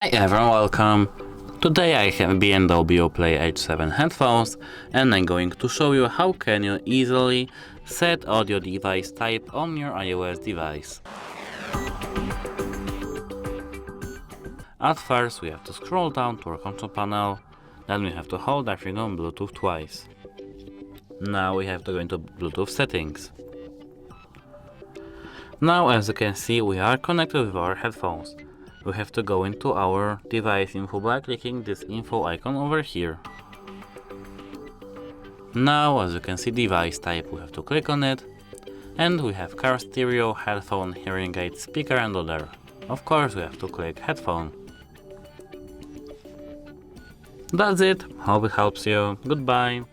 Hi everyone, welcome! Today I have Bang Olufsen Beoplay H7 headphones and I'm going to show you how can you easily set audio device type on your iOS device. At first we have to scroll down to our control panel, then we have to hold everything on Bluetooth twice. Now we have to go into Bluetooth settings. Now as you can see we are connected with our headphones. We have to go into our device info by clicking this info icon over here. Now as you can see device type, we have to click on it and we have car stereo, headphone, hearing aid, speaker and other. Of course we have to click headphone. That's it, hope it helps you, goodbye.